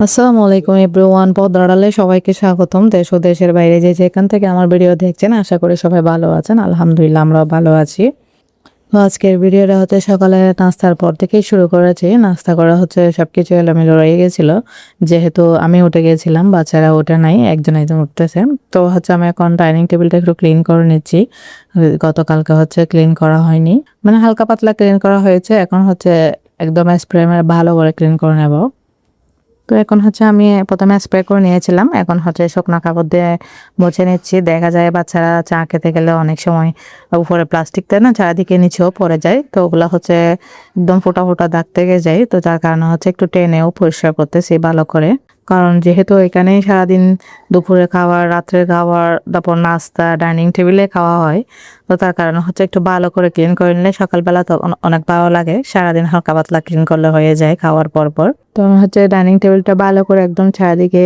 আসসালামু আলাইকুম এভরিওয়ান, পর্দার আড়ালে সবাইকে স্বাগতম। দেশ ও দেশের বাইরে যে যেখান থেকে আমার ভিডিও দেখছেন, আশা করি সবাই ভালো আছেন। আলহামদুলিল্লাহ, আমরাও ভালো আছি। তো আজকের ভিডিওটা হচ্ছে সকালে নাস্তার পর থেকেই শুরু করেছি। নাস্তা করা হচ্ছে সবকিছু এলোমেলো রয়ে গেছিল, যেহেতু আমি উঠে গেছিলাম, বাচ্চারা ওঠে নাই, একজন একজন উঠতেছে। তো হচ্ছে আমি এখন ডাইনিং টেবিলটা একটু ক্লিন করে নিচ্ছি। গতকালকে হচ্ছে ক্লিন করা হয়নি, মানে হালকা পাতলা ক্লিন করা হয়েছে, এখন হচ্ছে একদম স্প্রে মেরে ভালো করে ক্লিন করে নেব। তো এখন হচ্ছে আমি প্রথমে স্প্রে করে নিয়েছিলাম, এখন হচ্ছে শুকনো কাপড় দিয়ে মুছে নিচ্ছি। দেখা যায় বাচ্চারা চা খেতে গেলে অনেক সময় উপরে প্লাস্টিক দেয় না, চারিদিকে নিচেও পড়ে যায়, তো ওগুলো হচ্ছে একদম ফোটা ফোটা দাগ থেকে যায়। তো যার কারণে হচ্ছে একটু টেনেও পরিষ্কার করতেছি ভালো করে, কারণ যেহেতু এখানেই সারাদিন দুপুরে খাবার, রাত্রের খাবার, তারপর নাস্তা ডাইনিং টেবিলে খাওয়া হয়, তো তার কারণে হচ্ছে একটু ভালো করে ক্লিন করে নিলে সকালবেলা তো অনেক ভালো লাগে। সারাদিন হালকা পাতলা ক্লিন করলে হয়ে যায় খাওয়ার পর পর। তো আমি হচ্ছে ডাইনিং টেবিলটা ভালো করে একদম চারিদিকে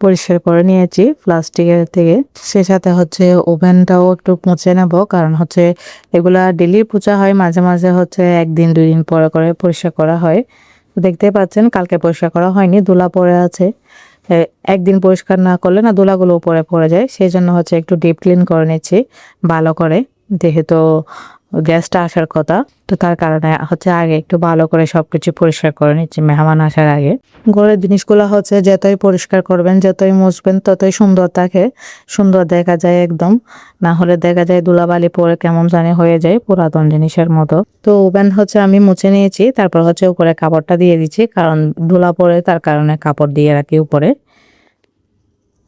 পরিষ্কার করে নিয়েছি প্লাস্টিকের থেকে। সে সাথে হচ্ছে ওভেনটাও একটু মুছে নেব, কারণ হচ্ছে এগুলা ডেলি পোছা হয়, মাঝে মাঝে হচ্ছে একদিন দুই দিন পরে করে পরিষ্কার করা হয়। দেখতেই পাচ্ছেন কালকে পরিষ্কার করা হয়নি, ধুলা পড়ে আছে। একদিন পরিষ্কার না করলে না ধুলাগুলো উপরে পড়ে যায়, সেই জন্য হচ্ছে একটু ডিপ ক্লিন করে নিচ্ছি ভালো করে, যেহেতু গ্যাসটা আসার কথা। তো তার কারণে হচ্ছে আগে একটু ভালো করে সবকিছু পরিষ্কার করে নিচ্ছি মেহমান আসার আগে। ঘরের জিনিসগুলো হচ্ছে যতই পরিষ্কার করবেন, যতই মুছবেন, ততই সুন্দর থাকে, সুন্দর দেখা যায় একদম। না হলে দেখা যায় ধুলাবালি পরে কেমন জানি হয়ে যায় পুরাতন জিনিসের মতো। তো ওভেন হচ্ছে আমি মুছে নিয়েছি, তারপর হচ্ছে উপরে কাপড়টা দিয়ে দিচ্ছি, কারণ ধুলা পড়ে, তার কারণে কাপড় দিয়ে রাখি উপরে।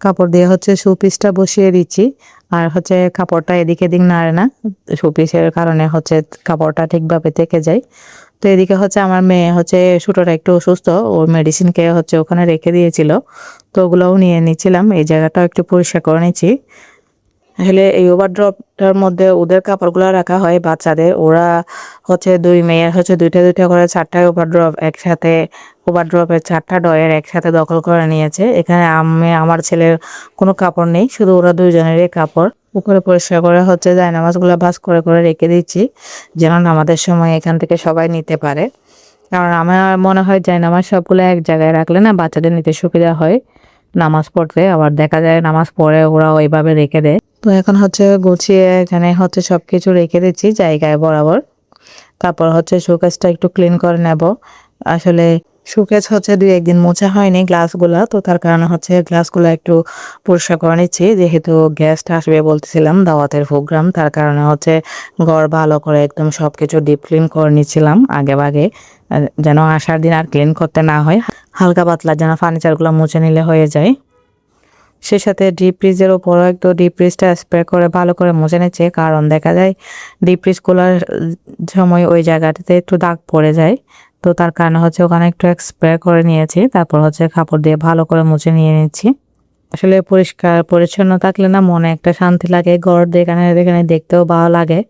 কাপড় দিয়ে হচ্ছে শোপিসটা বসিয়ে দিচ্ছি, আর হচ্ছে কাপড়টা এদিকে এদিক নাড়ে না, শোপিসের কারণে হচ্ছে কাপড়টা ঠিকভাবে থেকে যায়। তো এদিকে হচ্ছে আমার মেয়ে হচ্ছে ছোটটা একটু অসুস্থ, ওর মেডিসিন খেয়ে হচ্ছে ওখানে রেখে দিয়েছিল, তো ওগুলোও নিয়ে নিচ্ছিলাম। এই জায়গাটাও একটু পরিষ্কার করে নিচ্ছি। আসলে এই ওভারড্রপটার মধ্যে ওদের কাপড়গুলো রাখা হয় বাচ্চাদের, ওরা হচ্ছে দুই মেয়ের হচ্ছে দুইটা দুইটা করে চারটা ওভারড্রপ একসাথে, ওভারড্রপের চারটা ডয়ের একসাথে দখল করে নিয়েছে। এখানে আমি আমার ছেলের কোনো কাপড় নেই, শুধু ওরা দুইজনেরই কাপড়। উপরে পরিষ্কার করে হচ্ছে জায়নামাজগুলো ভাঁজ করে করে রেখে দিচ্ছি, যেন নামাজের সময় এখান থেকে সবাই নিতে পারে। কারণ আমার মনে হয় জায়নামাজ সবগুলো এক জায়গায় রাখলে না বাচ্চাদের নিতে সুবিধা হয় নামাজ পড়তে, আবার দেখা যায় নামাজ পড়ে ওরা ওইভাবে রেখে দেয়। তো এখন হচ্ছে গুছিয়ে এখানে হচ্ছে সবকিছু রেখে দিচ্ছি জায়গায় বরাবর। তারপর হচ্ছে শোকেসটা একটু ক্লিন করে নেব। আসলে শোকেস হচ্ছে দুই একদিন মোছা হয়নি গ্লাসগুলা, তো তার কারণে হচ্ছে গ্লাসগুলো একটু পরিষ্কার করে নিচ্ছি, যেহেতু গেস্ট আসবে বলতেছিলাম, দাওয়াতের প্রোগ্রাম, তার কারণে হচ্ছে ঘর ভালো করে একদম সবকিছু ডিপ ক্লিন করে নিচ্ছিলাম আগে ভাগে, যেন আসার দিন আর ক্লিন করতে না হয়। হালকা পাতলা যেন ফার্নিচারগুলো মুছে নিলে হয়ে যায়। সে সাথে ডিপ ফ্রিজের ওপরও একটু ডিপ ফ্রিজটা স্প্রে করে ভালো করে মুছে নিচ্ছে, কারণ দেখা যায় ডিপ ফ্রিজ খোলার সময় ওই জায়গাটাতে একটু দাগ পড়ে যায়। তো তার কারণে হচ্ছে ওখানে একটু স্প্রে করে নিয়েছি, তারপর হচ্ছে কাপড় দিয়ে ভালো করে মুছে নিয়ে নিচ্ছি। আসলে পরিষ্কার পরিচ্ছন্ন থাকলে না মনে একটা শান্তি লাগে, ঘর যেখানে যেখানে দেখতেও ভালো লাগে।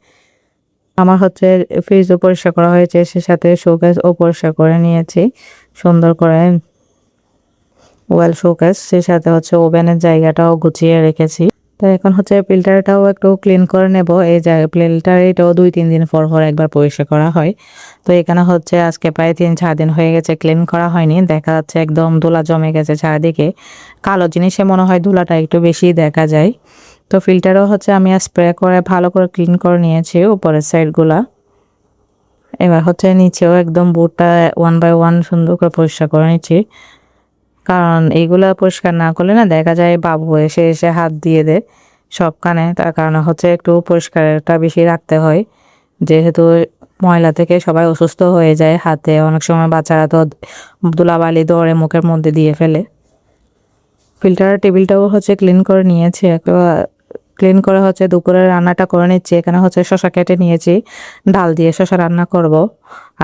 আমার হচ্ছে ফ্রিজও পরিষ্কার করা হয়েছে, সে সাথে শোকেসও পরিষ্কার করে নিয়েছি সুন্দর করে, ওয়েল শোকেস, সে সাথে হচ্ছে ওভেনের জায়গাটাও গুছিয়ে রেখেছি। তো এখন হচ্ছে ফিল্টারটাও একটু ক্লিন করে নেব। এই জায়গা ফিল্টার এটাও 2-3 দিন পর পর একবার পরিষ্কার করা হয়। তো এখানে হচ্ছে আজকে প্রায় 3-4 দিন হয়ে গেছে ক্লিন করা হয়নি, দেখা যাচ্ছে একদম ধুলা জমে গেছে চারিদিকে, কালো জিনিসে মনে হয় ধুলাটা একটু বেশি দেখা যায়। তো ফিল্টারও হচ্ছে আমি স্প্রে করে ভালো করে ক্লিন করে নিয়েছি উপরের সাইডগুলা। এবার হচ্ছে নিচেও একদম বোর্ডটা 1 বাই 1 সুন্দর করে পরিষ্কার করে নিচ্ছি, কারণ এইগুলা পরিষ্কার না করলে না দেখা যায় বাবু এসে এসে হাত দিয়ে দেয় সবখানে, তার কারণে হচ্ছে একটু পরিষ্কারটা বেশি রাখতে হয়, যেহেতু ময়লা থেকে সবাই অসুস্থ হয়ে যায় হাতে, অনেক সময় বাচ্চারা তো ধুলাবালি দৌড়ে মুখের মধ্যে দিয়ে ফেলে। ফিল্টার টেবিলটাও হচ্ছে ক্লিন করে নিয়েছি, ক্লিন করে হচ্ছে দুপুরের রান্নাটা করে নিচ্ছি। এখানে হচ্ছে শসা কেটে নিয়েছি, ডাল দিয়ে শসা রান্না করব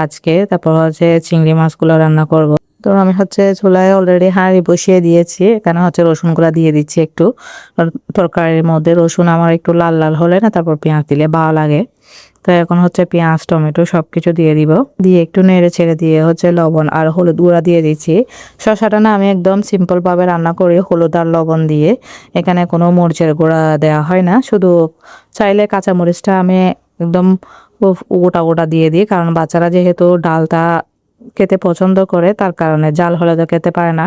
আজকে, তারপর হচ্ছে চিংড়ি মাছগুলো রান্না করব। তো আমি হচ্ছে চুলায় অলরেডি হাঁড়ি বসিয়ে দিয়েছি, এখানে হচ্ছে রসুনগুলো দিয়ে দিচ্ছি একটু। তরকারির মধ্যে রসুন আমার একটু লাল লাল হলে না তারপর পেঁয়াজ দিলে ভালো লাগে। তো এখন হচ্ছে পেঁয়াজ টমেটো সবকিছু দিয়ে দিব, দিয়ে একটু নেড়ে ছেড়ে দিয়ে হচ্ছে লবণ আর হলুদ গুঁড়া দিয়ে দিচ্ছি। শসাটা না আমি একদম সিম্পল ভাবে রান্না করি হলুদ আর লবণ দিয়ে, এখানে কোনো মরিচের গুঁড়া দেওয়া হয় না, শুধু চাইলে কাঁচামরিচটা আমি একদম গোটা গোটা দিয়ে দিই, কারণ বাচ্চারা যেহেতু ডালটা খেতে পছন্দ করে, তার কারণে জাল হলে তো খেতে পারে না।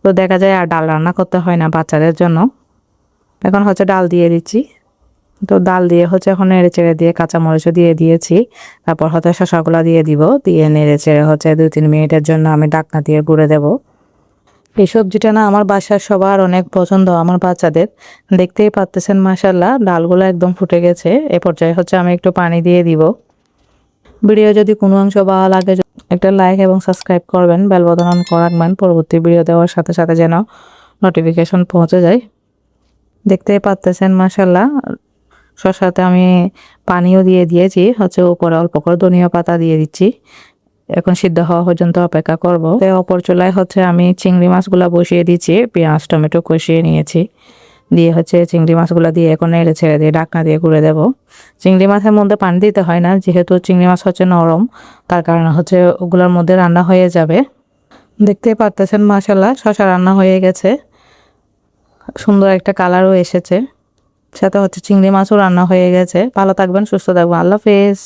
তো দেখা যায় আর ডাল রান্না করতে হয় না বাচ্চাদের জন্য। এখন হচ্ছে ডাল দিয়ে দিচ্ছি। তো ডাল দিয়ে হচ্ছে এখন নেড়ে চেড়ে দিয়ে কাঁচামরিচও দিয়ে দিয়েছি। তারপর হয়তো শসাগুলা দিয়ে দিব, দিয়ে নেড়ে চেড়ে হচ্ছে 2-3 মিনিটের জন্য আমি ঢাকনা দিয়ে গুঁড়ে দেব। এই সবজিটা না আমার বাসার সবার অনেক পছন্দ, আমার বাচ্চাদের। দেখতেই পাচ্তেছেন মাশাআল্লাহ ডালগুলো একদম ফুটে গেছে। এ পর্যায়ে হচ্ছে আমি একটু পানি দিয়ে দিব। ভিডিও যদি কোনো অংশ ভালো লাগে একটা লাইক এবং সাবস্ক্রাইব করবেন, বেল বাটন অন করে রাখবেন পরবর্তী ভিডিও দেওয়ার সাথে সাথে যেন নোটিফিকেশন পৌঁছে যায়। দেখতেই পাচ্তেছেন মাশাআল্লাহ শসাতে আমি পানিও দিয়ে দিয়েছি, হচ্ছে উপরে অল্প করে ধনিয়া পাতা দিয়ে দিচ্ছি। এখন সিদ্ধ হওয়া পর্যন্ত অপেক্ষা করব। অপর চুলায় হচ্ছে আমি চিংড়ি মাছগুলা বসিয়ে দিচ্ছি, পেঁয়াজ টমেটো কষিয়ে নিয়েছি, দিয়ে হচ্ছে চিংড়ি মাছগুলো দিয়ে এখন নেড়ে ছেড়ে দিয়ে ঢাকনা দিয়ে গুঁড়ে দেব। চিংড়ি মাছের মধ্যে পানি দিতে হয় না, যেহেতু চিংড়ি মাছ হচ্ছে নরম, তার কারণে হচ্ছে ওগুলোর মধ্যে রান্না হয়ে যাবে। দেখতে পারতেছেন মাশাআল্লাহ শসা রান্না হয়ে গেছে, সুন্দর একটা কালারও এসেছে, সাথে হচ্ছে চিংড়ি মাছও রান্না হয়ে গেছে। ভালো থাকবেন, সুস্থ থাকবেন, আল্লাহ হাফেজ।